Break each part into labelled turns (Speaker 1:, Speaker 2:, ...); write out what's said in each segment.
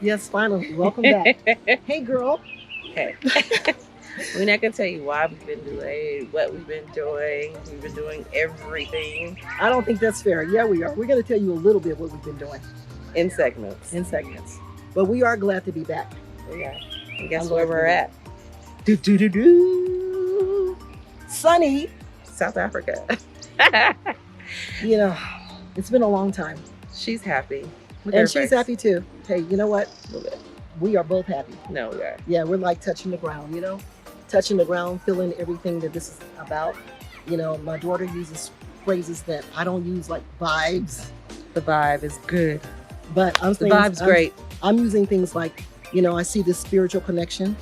Speaker 1: Yes, finally. Welcome back. Hey, girl.
Speaker 2: Okay. We're not gonna tell you why we've been delayed, what we've been doing. We've been doing everything
Speaker 1: I don't think that's fair. Yeah, we are. We're going to tell you a little bit what we've been doing
Speaker 2: in segments.
Speaker 1: But we are glad to be back.
Speaker 2: Yeah. And guess where we're at?
Speaker 1: Sunny.
Speaker 2: South Africa.
Speaker 1: You know, it's been a long time.
Speaker 2: She's happy.
Speaker 1: And she's happy too. Hey, you know what?
Speaker 2: A little bit.
Speaker 1: We are both happy.
Speaker 2: No, we are.
Speaker 1: Yeah, we're like touching the ground, you know? Touching the ground, feeling everything that this is about. You know, my daughter uses phrases that I don't use, like vibes.
Speaker 2: The vibe is good.
Speaker 1: But
Speaker 2: the vibe's great.
Speaker 1: I'm using things like, you know, I see this spiritual connection,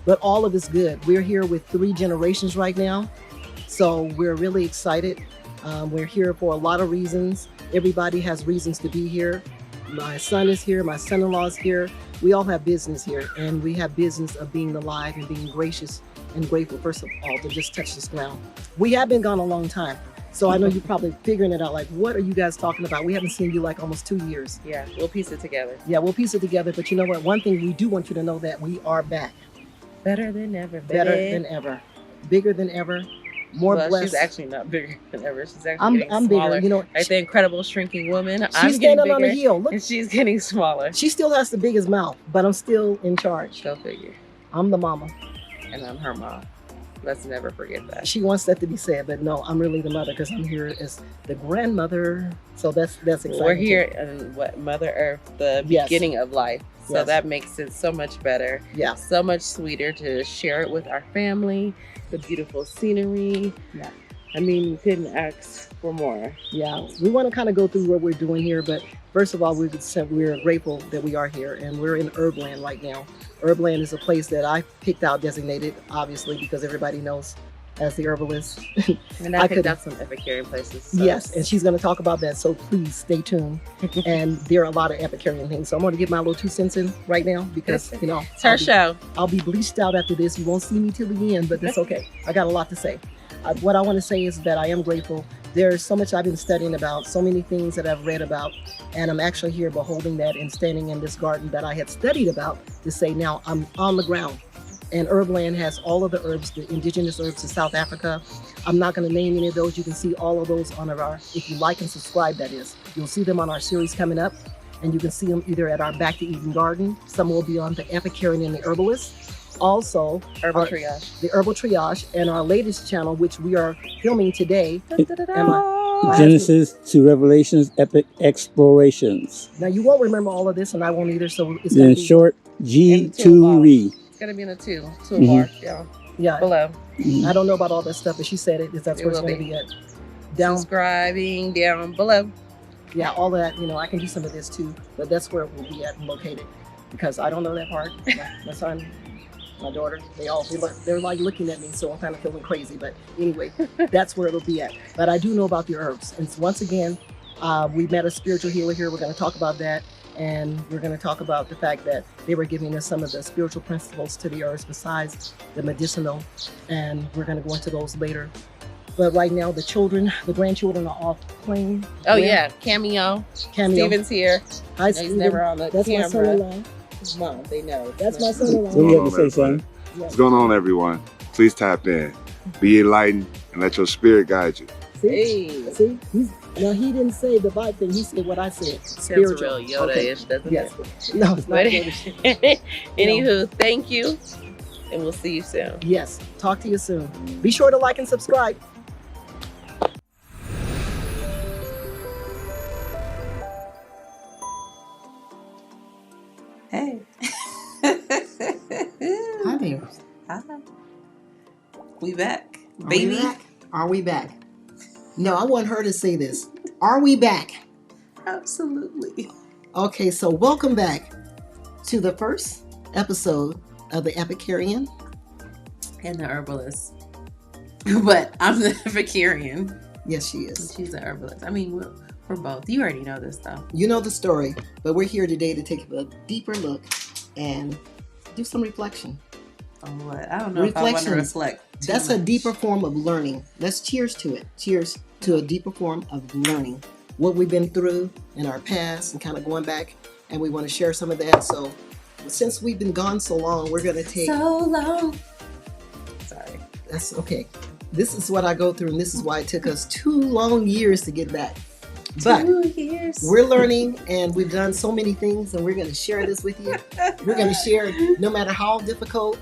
Speaker 1: but all of it's good. We're here with 3 generations right now. So we're really excited. We're here for a lot of reasons. Everybody has reasons to be here. My son is here. My son-in-law is here. We all have business here, and we have business of being alive and being gracious and grateful, first of all, to just touch this ground. We have been gone a long time. So I know you're probably figuring it out, like, what are you guys talking about? We haven't seen you like almost 2 years.
Speaker 2: Yeah, we'll piece it together.
Speaker 1: Yeah, we'll piece it together. But you know what? One thing we do want you to know that we are back.
Speaker 2: Better than ever, baby.
Speaker 1: Better than ever. Bigger than ever. More blessed.
Speaker 2: She's actually not bigger than ever. She's actually getting
Speaker 1: I'm
Speaker 2: smaller.
Speaker 1: bigger. You know,
Speaker 2: like the incredible shrinking woman.
Speaker 1: She's standing on a heel. Look,
Speaker 2: and she's getting smaller.
Speaker 1: She still has the biggest mouth, but I'm still in charge.
Speaker 2: Go figure.
Speaker 1: I'm the mama.
Speaker 2: And I'm her mom. Let's never forget that.
Speaker 1: She wants that to be said, but no, I'm really the mother because I'm here as the grandmother. So that's exciting.
Speaker 2: We're here in Mother Earth, the beginning of life. So that makes it so much better.
Speaker 1: Yeah.
Speaker 2: So much sweeter to share it with our family, the beautiful scenery.
Speaker 1: Yeah.
Speaker 2: I mean, we couldn't ask for more.
Speaker 1: Yeah. We want to kind of go through what we're doing here, but first of all, we're grateful that we are here, and we're in Herbland right now. Herbland is a place that I picked out, designated, obviously, because everybody knows as the herbalist.
Speaker 2: And I picked out some Epicurean places. So.
Speaker 1: Yes, and she's going to talk about that, so please stay tuned. And there are a lot of Epicurean things. So I'm going to get my little 2 cents in right now because, you know.
Speaker 2: It's her show.
Speaker 1: I'll be bleached out after this. You won't see me till the end, but that's okay. I got a lot to say. What I want to say is that I am grateful. There's so much I've been studying about, so many things that I've read about, and I'm actually here beholding that and standing in this garden that I had studied about to say now I'm on the ground. And Herbland has all of the herbs, the indigenous herbs of South Africa. I'm not going to name any of those. You can see all of those on our, if you like and subscribe, that is. You'll see them on our series coming up, and you can see them either at our Back to Eden garden. Some will be on the Epicurean and the Herbalist. Also,
Speaker 2: Herbal Triage.
Speaker 1: The Herbal Triage, and our latest channel, which we are filming today.
Speaker 3: Genesis to Revelations Epic Explorations.
Speaker 1: Now, you won't remember all of this, and I won't either, so it's
Speaker 3: in short, G2RE.
Speaker 2: It's going to be in a toolbar,
Speaker 1: yeah.
Speaker 2: Below.
Speaker 1: I don't know about all that stuff, but she said it. That's where it's going to be at. Down.
Speaker 2: Subscribing down below.
Speaker 1: Yeah, all that, you know, I can do some of this too, but that's where it will be at and located, because I don't know that part. My son, my daughter, they're like looking at me, so I'm kind of feeling crazy. But anyway, that's where it'll be at. But I do know about the herbs. And once again, we met a spiritual healer here. We're going to talk about that. And we're going to talk about the fact that they were giving us some of the spiritual principles to the herbs besides the medicinal. And we're going to go into those later. But right now, the grandchildren are off playing.
Speaker 2: Oh, yeah. Cameo. Steven's here.
Speaker 1: Hi,
Speaker 2: Steven. He's never on the
Speaker 1: That's
Speaker 2: camera.
Speaker 1: My son-in-law.
Speaker 2: Mom, they know.
Speaker 1: That's my son-in-law.
Speaker 3: What do you have to say, son?
Speaker 4: What's going on, everyone? Please tap in. Be enlightened and let your spirit guide you.
Speaker 1: See? Now, he didn't say the vibe thing. He said what I said.
Speaker 2: Sounds real Yoda-ish, doesn't it?
Speaker 1: No, it's not Yoda-ish.
Speaker 2: Anywho, thank you. And we'll see you soon.
Speaker 1: Yes. Talk to you soon. Be sure to like and subscribe.
Speaker 2: Hey.
Speaker 1: Hi there.
Speaker 2: Hi. We back.
Speaker 1: Baby. Are we back? No, I want her to say this. Are we back?
Speaker 2: Absolutely.
Speaker 1: Okay, so welcome back to the first episode of the Epicurean
Speaker 2: and the Herbalist. But I'm the Epicurean.
Speaker 1: Yes, she is.
Speaker 2: She's the Herbalist. I mean, we're both. You already know this, though.
Speaker 1: You know the story, but we're here today to take a deeper look and do some reflection.
Speaker 2: On what? I don't know if I want to reflect.
Speaker 1: That's a deeper form of learning. Let's cheers to it. Cheers to a deeper form of learning. what we've been through in our past and kind of going back, and we want to share some of that. So since we've been gone so long, we're going to take...
Speaker 2: So long. Sorry.
Speaker 1: That's okay. This is what I go through, and this is why it took us 2 long years to get back. But
Speaker 2: 2 years.
Speaker 1: we're learning, and we've done so many things, and we're going to share this with you. We're going to share, no matter how difficult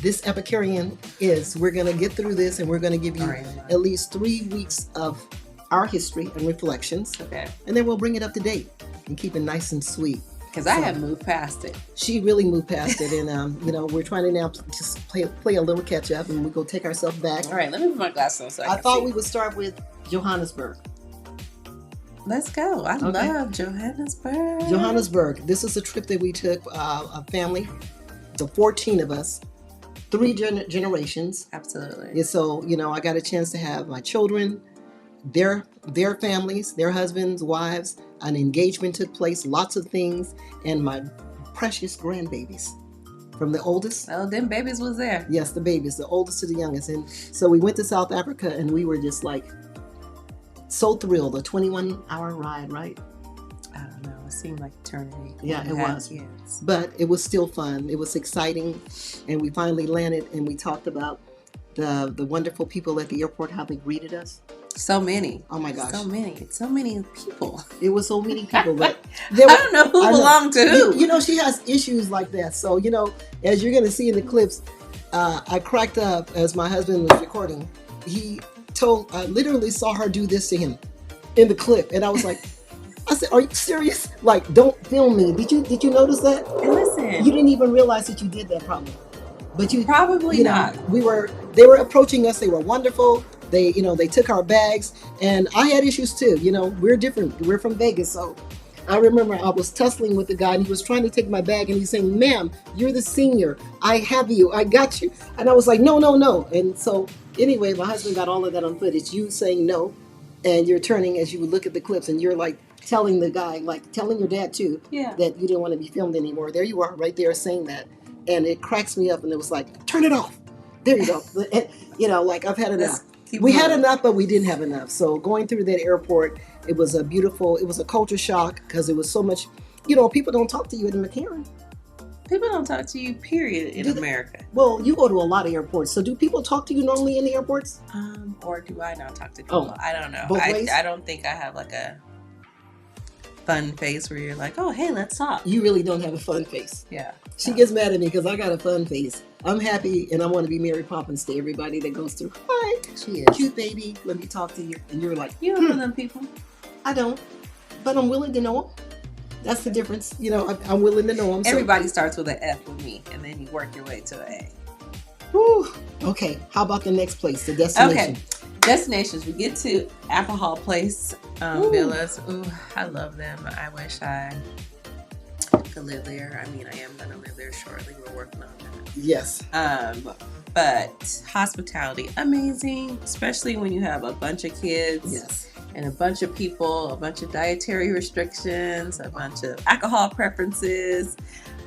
Speaker 1: this Epicurean is, we're going to get through this, and we're going to give you at least 3 weeks of our history and reflections.
Speaker 2: Okay.
Speaker 1: And then we'll bring it up to date and keep it nice and sweet.
Speaker 2: Because I have moved past it.
Speaker 1: She really moved past it, and we're trying to now just play a little catch up, and we go take ourselves back.
Speaker 2: All right, let me put my glasses on so I can
Speaker 1: thought
Speaker 2: see.
Speaker 1: we would start with Johannesburg.
Speaker 2: Let's go. I love Johannesburg.
Speaker 1: Johannesburg. This is a trip that we took, a family, the 14 of us, 3 generations.
Speaker 2: Absolutely.
Speaker 1: And so, I got a chance to have my children, their families, their husbands, wives. An engagement took place, lots of things, and my precious grandbabies. From the oldest.
Speaker 2: Oh, them babies was there.
Speaker 1: Yes, the babies, the oldest to the youngest. And so we went to South Africa, and we were just like so thrilled. A 21-hour ride, right?
Speaker 2: I don't know. It seemed like eternity.
Speaker 1: Yeah, it was.
Speaker 2: Kids.
Speaker 1: But it was still fun. It was exciting. And we finally landed, and we talked about the wonderful people at the airport, how they greeted us.
Speaker 2: So many.
Speaker 1: Oh my gosh.
Speaker 2: So many people.
Speaker 1: It was so many people. But
Speaker 2: I don't know who belonged to who.
Speaker 1: She has issues like that. So, as you're going to see in the clips, I cracked up as my husband was recording. I literally saw her do this to him in the clip. And I was like, I said, are you serious? Like, don't film me. Did you notice that?
Speaker 2: And listen.
Speaker 1: You didn't even realize that you did that probably. But you
Speaker 2: probably not.
Speaker 1: They were approaching us. They were wonderful. They took our bags, and I had issues too. We're different. We're from Vegas, so I remember I was tussling with the guy, and he was trying to take my bag, and he's saying, "Ma'am, you're the senior. I have you. I got you." And I was like, "No, no, no." And so anyway, my husband got all of that on footage. You saying no, and you're turning as you would look at the clips, and you're like telling the guy, like telling your dad too, that you didn't want to be filmed anymore. There you are, right there, saying that, and it cracks me up, and it was like, "Turn it off." There you go. And, like I've had enough. We had enough, but we didn't have enough. So going through that airport, it was a culture shock because it was so much, people don't talk to you in McCarran.
Speaker 2: People don't talk to you, period, in America.
Speaker 1: Well, you go to a lot of airports. So do people talk to you normally in the airports?
Speaker 2: Or do I not talk to people? I don't know.
Speaker 1: Both ways?
Speaker 2: I don't think I have like a fun face where you're like, oh, hey, let's talk.
Speaker 1: You really don't have a fun face.
Speaker 2: Yeah.
Speaker 1: She gets mad at me because I got a fun face. I'm happy, and I want to be Mary Poppins to everybody that goes through. Hi,
Speaker 2: she is
Speaker 1: cute baby. Let me talk to you, and you're like,
Speaker 2: you don't know them people.
Speaker 1: I don't, but I'm willing to know them. That's the difference. I'm willing to know them.
Speaker 2: Everybody starts with an F with me, and then you work your way to an A.
Speaker 1: Whew. Okay, how about the next place, the destination?
Speaker 2: Okay, destinations. We get to AtholPlace villas. Ooh, I love them. I wish I could live there. I mean, I am gonna live there shortly. We're working on that.
Speaker 1: Yes.
Speaker 2: But hospitality, amazing, especially when you have a bunch of kids.
Speaker 1: Yes.
Speaker 2: And a bunch of people, a bunch of dietary restrictions, a bunch of alcohol preferences.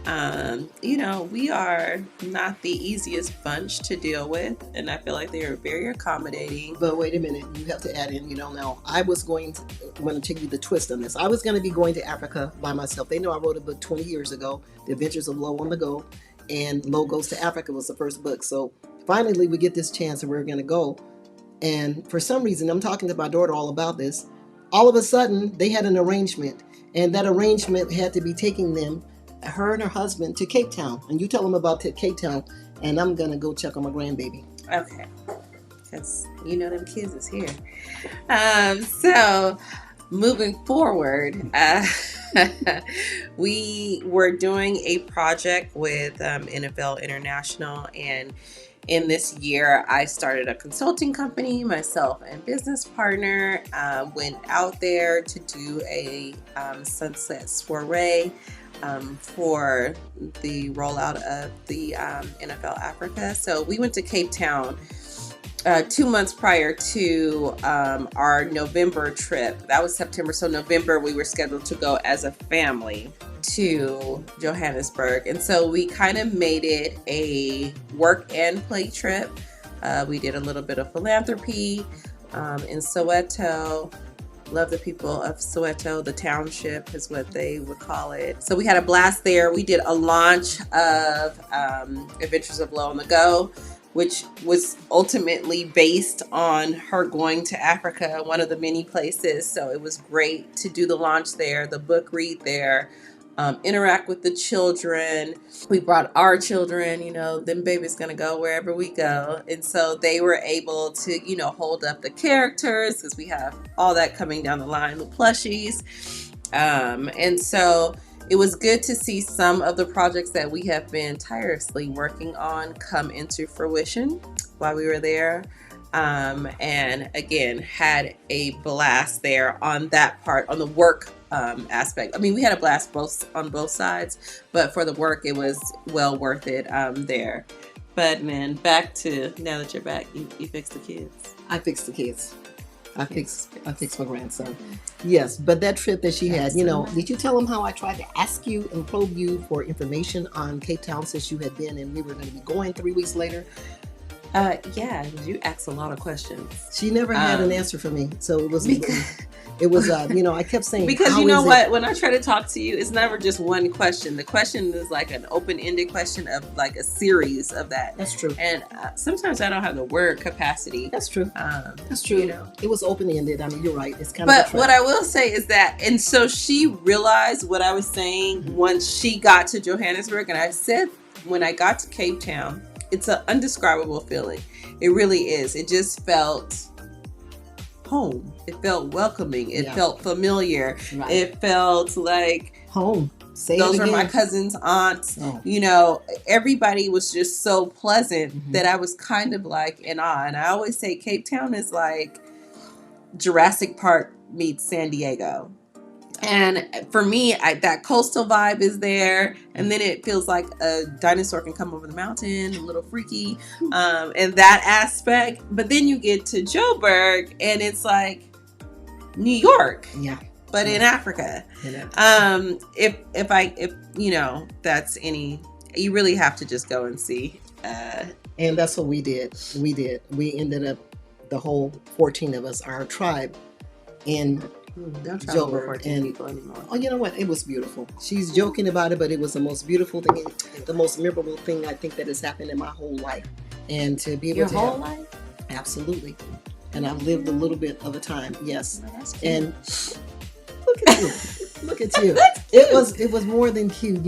Speaker 2: We are not the easiest bunch to deal with, and I feel like they are very accommodating.
Speaker 1: But wait a minute, you have to add in, now I was going to take you the twist on this. I was going to be going to Africa by myself. They know I wrote a book 20 years ago, The Adventures of Lo on the Go, and Lo Goes to Africa was the first book. So finally we get this chance and we're going to go. And for some reason, I'm talking to my daughter all about this. All of a sudden, they had an arrangement, and that arrangement had to be taking them, her and her husband, to Cape Town. And you tell them about Cape Town, and I'm going to go check on my grandbaby.
Speaker 2: Okay. Because, them kids is here. So, moving forward, we were doing a project with NFL International, and in this year, I started a consulting company, myself and business partner, went out there to do a sunset soiree for the rollout of the NFL Africa. So we went to Cape Town 2 months prior to our November trip. That was September. So November, we were scheduled to go as a family to Johannesburg. And so we kind of made it a work and play trip. We did a little bit of philanthropy in Soweto. Love the people of Soweto. The township is what they would call it. So we had a blast there. We did a launch of Adventures of Low on the Go, which was ultimately based on her going to Africa, one of the many places. So it was great to do the launch there, the book read there, interact with the children. We brought our children, them babies gonna go wherever we go. And so they were able to, hold up the characters because we have all that coming down the line, the plushies. And so it was good to see some of the projects that we have been tirelessly working on come into fruition while we were there. And again, had a blast there on that part, on the work aspect. I mean, we had a blast on both sides, but for the work, it was well worth it there. But man, back to, now that you're back, you fixed the kids.
Speaker 1: I fixed the kids. I fixed my grandson. Yes, but that trip that she had, did you tell him how I tried to ask you and probe you for information on Cape Town since you had been and we were going to be going 3 weeks later?
Speaker 2: Yeah, you asked a lot of questions.
Speaker 1: She never had an answer for me, so it was. I kept saying
Speaker 2: because when I try to talk to you, it's never just one question. The question is like an open-ended question of like a series of that.
Speaker 1: That's true.
Speaker 2: And sometimes I don't have the word capacity.
Speaker 1: That's true. That's true. It was open-ended. I mean, you're right. It's kind
Speaker 2: of. But what I will say is that, and so she realized what I was saying once she got to Johannesburg, and I said when I got to Cape Town, it's an undescribable feeling. It really is. It just felt home. It felt welcoming. It felt familiar. Right. It felt like
Speaker 1: home.
Speaker 2: Those were my cousins, aunts. Oh. Everybody was just so pleasant that I was kind of like in awe. And I always say Cape Town is like Jurassic Park meets San Diego. And for me, that coastal vibe is there. And then it feels like a dinosaur can come over the mountain, a little freaky, and that aspect. But then you get to Joburg and it's like New York.
Speaker 1: Yeah.
Speaker 2: But in Africa. If that's any, you really have to just go and see.
Speaker 1: And that's what we did. We ended up, the whole 14 of us, our tribe, in
Speaker 2: Don't travel with 14 people anymore.
Speaker 1: Oh, you know what? It was beautiful. She's joking about it, but it was the most beautiful thing, the most memorable thing I think that has happened in my whole life. And to be able
Speaker 2: Your
Speaker 1: to
Speaker 2: whole life?
Speaker 1: Absolutely. And I've lived a little bit of a time, yes.
Speaker 2: Oh, that's cute.
Speaker 1: And look at you. Look at you. It was more than cute,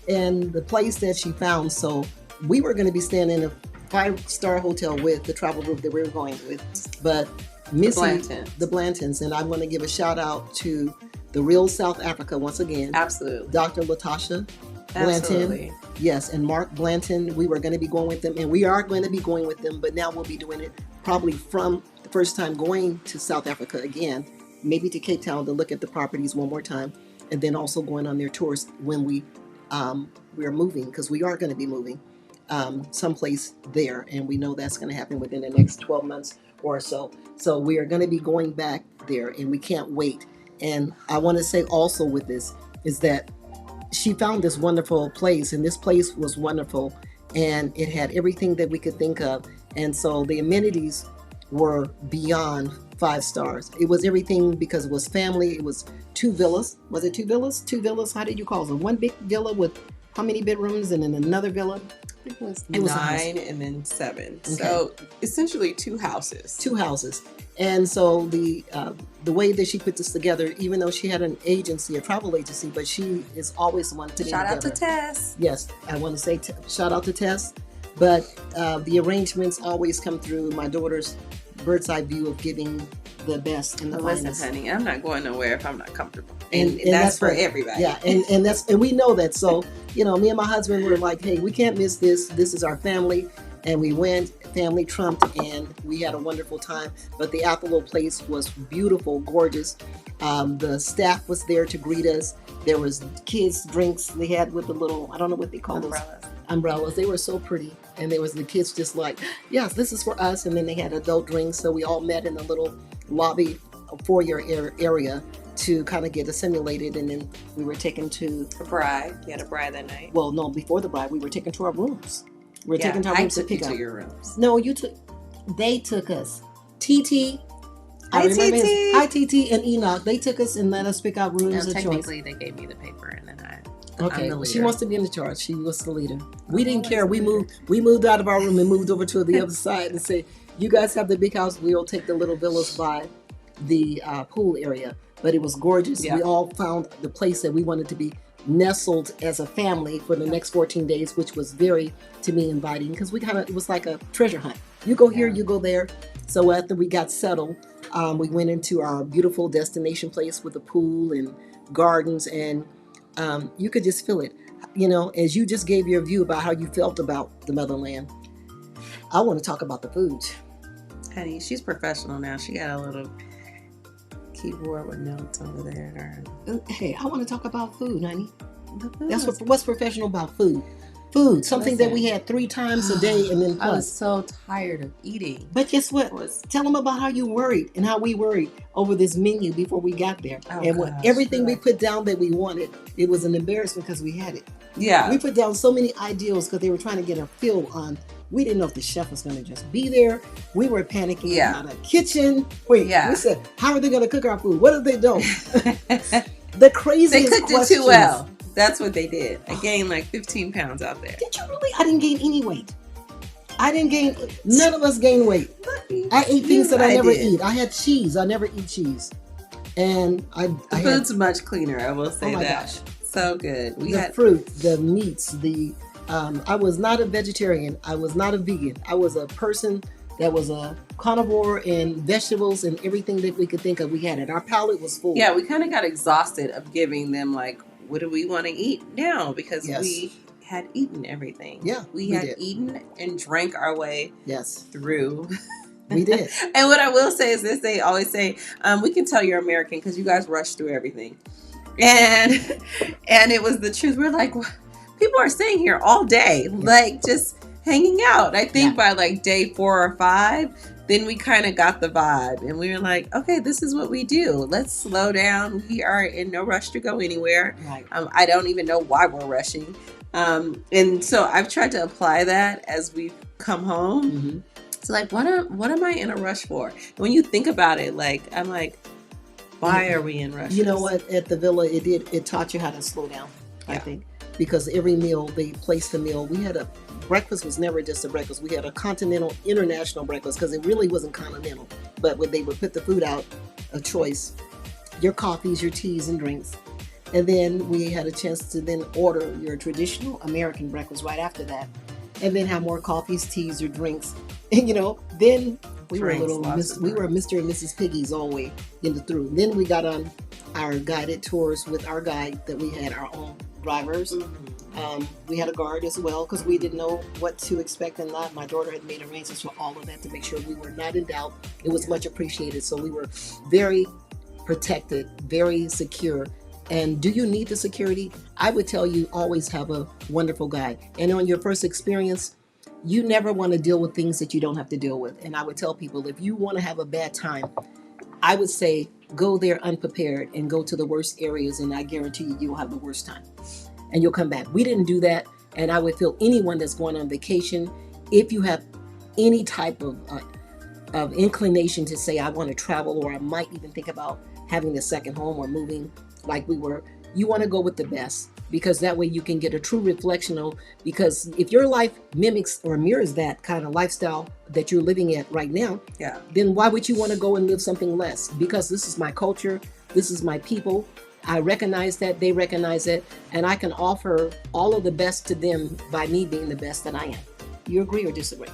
Speaker 1: and the place that she found. So we were going to be staying in a 5-star hotel with the travel group that we were going with, but Missy, the Blantons, and I'm going to give a shout out to the real South Africa once again.
Speaker 2: Absolutely.
Speaker 1: Dr. Latasha Blanton. Yes, and Mark Blanton. We were going to be going with them, and we are going to be going with them, but now we'll be doing it probably from the first time going to South Africa again, maybe to Cape Town to look at the properties one more time, and then also going on their tours when we are moving, because we are going to be moving someplace there, and we know that's going to happen within the next 12 months or so. So we are going to be going back there, and we can't wait. And I want to say also with this is that she found this wonderful place, and this place was wonderful, and it had everything that we could think of. And so the amenities were beyond 5 stars. It was everything because it was family. It was 2 villas. Was it 2 villas? 2 villas? How did you call them? One big villa with how many bedrooms, and then another villa?
Speaker 2: It was 9 and then 7. Okay. So essentially 2 houses.
Speaker 1: 2 houses. And so the way that she put this together, even though she had an agency, a travel agency, but she is always the one putting
Speaker 2: Shout
Speaker 1: together.
Speaker 2: out to Tess.
Speaker 1: Yes, I want to say shout out to Tess. But the arrangements always come through my daughter's bird's eye view of giving the best and the finest.
Speaker 2: Listen, honey, I'm not going nowhere if I'm not comfortable. And that's for everybody.
Speaker 1: Yeah, and we know that. So, me and my husband were like, hey, we can't miss this. This is our family. And we went, family trumped, and we had a wonderful time. But the AtholPlace was beautiful, gorgeous. The staff was there to greet us. There was kids' drinks they had with the little, I don't know what they call those. Umbrellas. They were so pretty. And there was the kids just like, yes, this is for us. And then they had adult drinks. So we all met in the little lobby foyer area to kind of get assimilated. And then we were taken to
Speaker 2: a bride. You had a bride that night.
Speaker 1: Well, no, before the bride, we were taken to our rooms. We were taken to our rooms to pick up.
Speaker 2: To your rooms.
Speaker 1: No, they took us. TT, I
Speaker 2: Hi,
Speaker 1: remember his.
Speaker 2: TT.
Speaker 1: Hi, TT and Enoch. They took us and let us pick out rooms
Speaker 2: Now,
Speaker 1: of choice.
Speaker 2: technically, they gave me the paper, and then I'm
Speaker 1: Okay,
Speaker 2: the leader.
Speaker 1: she wants to be in the charge. She was the leader. We
Speaker 2: I'm
Speaker 1: didn't
Speaker 2: always
Speaker 1: care.
Speaker 2: the
Speaker 1: We
Speaker 2: leader.
Speaker 1: moved out of our room and moved over to the other side and say, "You guys have the big house. We'll take the little villas by the pool area." But it was gorgeous.
Speaker 2: Yeah.
Speaker 1: We all found the place that we wanted to be nestled as a family for the next 14 days, which was very, to me, inviting because it was like a treasure hunt. You go here,
Speaker 2: Yeah.
Speaker 1: you go there. So after we got settled, we went into our beautiful destination place with a pool and gardens, and you could just feel it. As you just gave your view about how you felt about the motherland, I want to talk about the food.
Speaker 2: Honey, she's professional now. She got a little keyboard with notes over there.
Speaker 1: Hey, I want to talk about food, honey.
Speaker 2: The food
Speaker 1: That's
Speaker 2: was-
Speaker 1: what's professional about food. Food, something that we
Speaker 2: Listen.
Speaker 1: had 3 times a day, and then
Speaker 2: I was
Speaker 1: plus.
Speaker 2: so tired of eating.
Speaker 1: But guess what? Tell them about how you worried and how we worried over this menu before we got there.
Speaker 2: Oh,
Speaker 1: And
Speaker 2: gosh,
Speaker 1: everything we
Speaker 2: right.
Speaker 1: put down that we wanted, it was an embarrassment because we had it.
Speaker 2: Yeah.
Speaker 1: We put down so many ideals because they were trying to get a feel on. We didn't know if the chef was going to just be there. We were panicking
Speaker 2: Yeah.
Speaker 1: about a kitchen. Wait,
Speaker 2: Yeah.
Speaker 1: we said, how are they going to cook our food? What if they don't? The craziest
Speaker 2: They cooked it
Speaker 1: questions.
Speaker 2: too well. That's what they did. I gained like 15 pounds out there.
Speaker 1: Did you really? I didn't gain any weight. None of us gained weight. I ate things that I never
Speaker 2: did.
Speaker 1: eat. I had cheese. I never eat cheese. And
Speaker 2: The food's much cleaner, I will say
Speaker 1: Oh my
Speaker 2: that.
Speaker 1: gosh.
Speaker 2: So good. We
Speaker 1: the
Speaker 2: had
Speaker 1: fruit, the meats, I was not a vegetarian. I was not a vegan. I was a person that was a carnivore and vegetables and everything that we could think of. We had it. Our palate was full.
Speaker 2: we kind of got exhausted of giving them like, what do we want to eat now? Because
Speaker 1: Yes.
Speaker 2: we had eaten everything.
Speaker 1: Yeah,
Speaker 2: we
Speaker 1: we
Speaker 2: had
Speaker 1: did.
Speaker 2: eaten and drank our way
Speaker 1: Yes,
Speaker 2: through.
Speaker 1: we did.
Speaker 2: And what I will say is this: they always say, "We can tell you're American because you guys rush through everything," and it was the truth. We're like, people are staying here all day, like just hanging out. I think by like day 4 or 5. Then we kind of got the vibe and we were like, okay, this is what we do. Let's slow down. We are in no rush to go anywhere.
Speaker 1: Right.
Speaker 2: I don't even know why we're rushing. And so I've tried to apply that as we've come home.
Speaker 1: Mm-hmm.
Speaker 2: So like, what am I in a rush for? When you think about it, like, I'm like, why are we in rush?
Speaker 1: You know what? At the villa, it taught you how to slow down, I think. Because every meal, they placed the meal. We had breakfast was never just a breakfast. We had a continental, international breakfast because it really wasn't continental. But when they would put the food out of choice, your coffees, your teas and drinks. And then we had a chance to then order your traditional American breakfast right after that. And then have more coffees, teas, or drinks. And then we were Mr. and Mrs. Piggies all the way through. Then we got on our guided tours with our guide that we had our own drivers. Mm-hmm. We had a guard as well because we didn't know what to expect and not. My daughter had made arrangements for all of that to make sure we were not in doubt. It was much appreciated. So we were very protected, very secure. And do you need the security? I would tell you always have a wonderful guide. And on your first experience, you never want to deal with things that you don't have to deal with. And I would tell people, if you want to have a bad time, I would say go there unprepared and go to the worst areas, and I guarantee you, you'll have the worst time. And you'll come back. We didn't do that. And I would feel anyone that's going on vacation, if you have any type of inclination to say, I want to travel, or I might even think about having a second home or moving like we were, you want to go with the best, because that way you can get a true reflection of, because if your life mimics or mirrors that kind of lifestyle that you're living at right now, then why would you want to go and live something less? Because this is my culture, this is my people. I recognize that, they recognize it, and I can offer all of the best to them by me being the best that I am. You agree or disagree?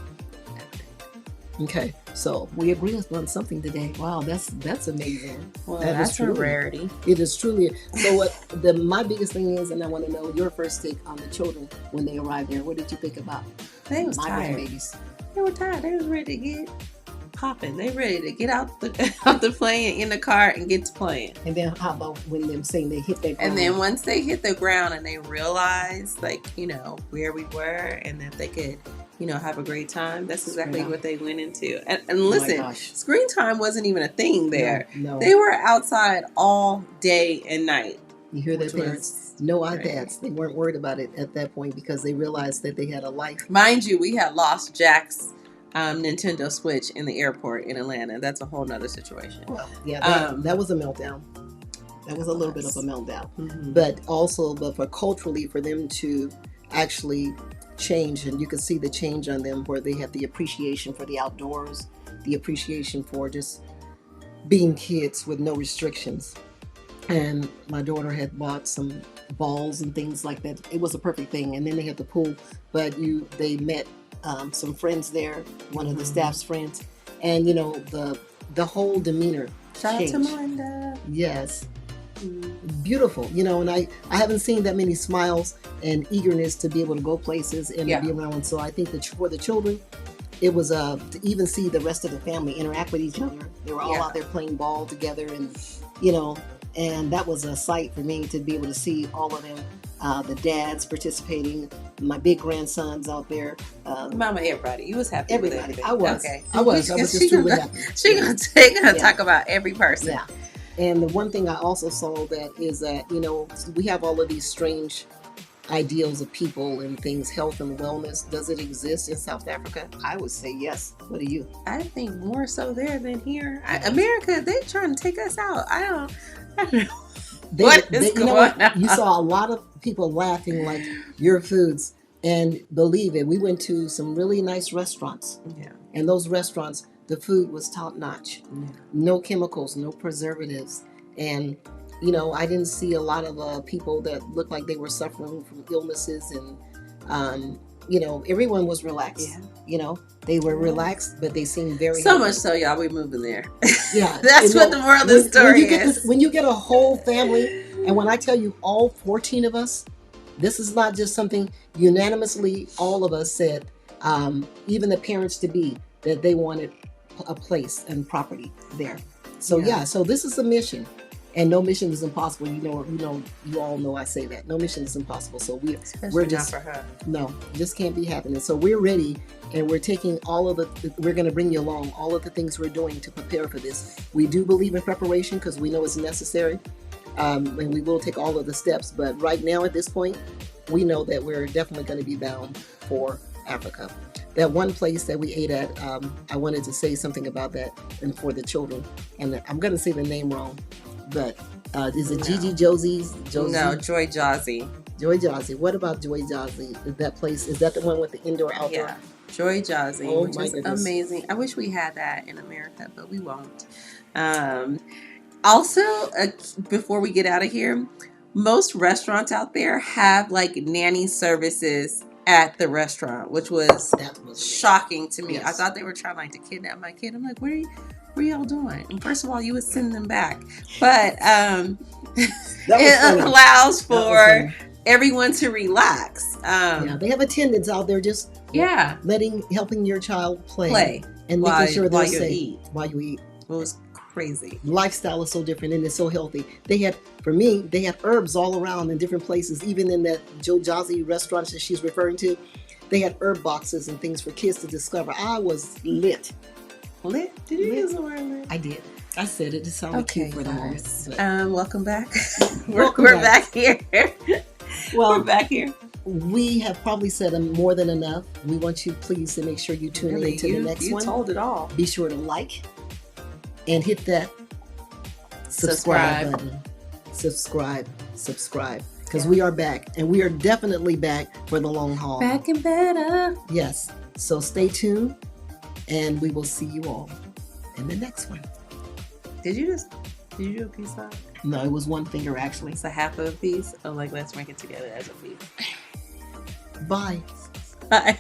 Speaker 1: Okay, so we agree on something today. Wow, that's amazing.
Speaker 2: Well,
Speaker 1: That's
Speaker 2: a rarity.
Speaker 1: It is truly. So my biggest thing is, and I want to know your first take on the children when they arrived there. What did you think about
Speaker 2: They was
Speaker 1: my
Speaker 2: tired.
Speaker 1: grandbabies?
Speaker 2: They were tired. They was ready to get popping. They ready to get out the plane in the car and get to playing.
Speaker 1: And then how about when them saying they hit that ground?
Speaker 2: And then once they hit the ground and they realized, like, where we were and that they could, have a great time, that's exactly what they went into. And listen, screen time wasn't even a thing there.
Speaker 1: No.
Speaker 2: They were outside all day and night.
Speaker 1: You hear that, parents? No iPads. They weren't worried about it at that point because they realized that they had a life.
Speaker 2: Mind you, we had lost Jack's Nintendo Switch in the airport in Atlanta. That's a whole nother situation.
Speaker 1: Well, yeah, that was a meltdown. That was a little bit of a meltdown. But for culturally, for them to actually change, and you could see the change on them where they had the appreciation for the outdoors, the appreciation for just being kids with no restrictions. And my daughter had bought some balls and things like that. It was a perfect thing. And then they had the pool, but they met some friends there, one of the staff's friends, and the whole demeanor
Speaker 2: Shout
Speaker 1: changed.
Speaker 2: out to Melinda.
Speaker 1: Yes. Beautiful, and I haven't seen that many smiles and eagerness to be able to go places and to be around. So I think that for the children, it was to even see the rest of the family interact with each other. They were all out there playing ball together, and and that was a sight for me to be able to see all of them, the dads participating, my big grandsons out there.
Speaker 2: Mama, everybody, you was happy with everybody.
Speaker 1: I was.
Speaker 2: Okay.
Speaker 1: I was just truly happy.
Speaker 2: She gonna talk about every person.
Speaker 1: Yeah. And the one thing I also saw that is that, we have all of these strange ideals of people and things, health and wellness. Does it exist in South Africa? I would say yes. What do you?
Speaker 2: I think more so there than here. America, they trying to take us out. I don't know. What is going on?
Speaker 1: You saw a lot of people laughing like your foods. And believe it, we went to some really nice restaurants.
Speaker 2: Yeah.
Speaker 1: And those restaurants, the food was top notch.
Speaker 2: Yeah.
Speaker 1: No chemicals, no preservatives. And, I didn't see a lot of people that looked like they were suffering from illnesses. And, everyone was relaxed.
Speaker 2: Yeah.
Speaker 1: They were relaxed, but they seemed very
Speaker 2: so
Speaker 1: healthy.
Speaker 2: much so, y'all, we moving there.
Speaker 1: Yeah.
Speaker 2: That's what the moral of the story is.
Speaker 1: When you get a whole family, and when I tell you all 14 of us, this is not just something unanimously all of us said, even the parents-to-be, that they wanted a place and property there. So so this is a mission, and no mission is impossible. You all know I say that no mission is impossible. So we're just
Speaker 2: not for her.
Speaker 1: No, this can't be happening. So we're ready, and we're taking we're going to bring you along all of the things we're doing to prepare for this. We do believe in preparation because we know it's necessary, and we will take all of the steps. But right now, at this point, we know that we're definitely going to be bound for Africa. That one place that we ate at, I wanted to say something about that and for the children. And I'm going to say the name wrong, but is it Gigi Josie's?
Speaker 2: No, Joy Jazzy.
Speaker 1: Joy Jazzy. What about Joy Jazzy? That place, is that the one with the indoor-outdoor?
Speaker 2: Yeah, Joy Jazzy, which is
Speaker 1: goodness.
Speaker 2: amazing. I wish we had that in America, but we won't. Also, before we get out of here, most restaurants out there have like nanny services at the restaurant, which was shocking to me.
Speaker 1: Yes.
Speaker 2: I thought they were trying to kidnap my kid. I'm like, what are y'all doing? And first of all, you would send them back, but it allows for everyone to relax.
Speaker 1: They have attendants out there just helping your child play and making sure they're safe while you eat.
Speaker 2: It was crazy.
Speaker 1: Lifestyle is so different and it's so healthy. They had herbs all around in different places. Even in that Joe Jazzy restaurant that she's referring to, they had herb boxes and things for kids to discover. I was lit.
Speaker 2: Lit? Did you use the word lit?
Speaker 1: I did. I said it. It sounded cute for the moment.
Speaker 2: Welcome back.
Speaker 1: Welcome
Speaker 2: we're back here.
Speaker 1: Well,
Speaker 2: we're back here.
Speaker 1: We have probably said more than enough. We want you please to make sure you tune in to the next one.
Speaker 2: You told it all.
Speaker 1: Be sure to like and hit that subscribe button. Subscribe. Because we are back. And we are definitely back for the long haul.
Speaker 2: Back and better.
Speaker 1: Yes. So stay tuned. And we will see you all in the next one.
Speaker 2: Did you do a peace sign?
Speaker 1: No, it was one finger actually.
Speaker 2: It's a half of a piece. Oh, like let's drink it together as a piece.
Speaker 1: Bye.
Speaker 2: Bye.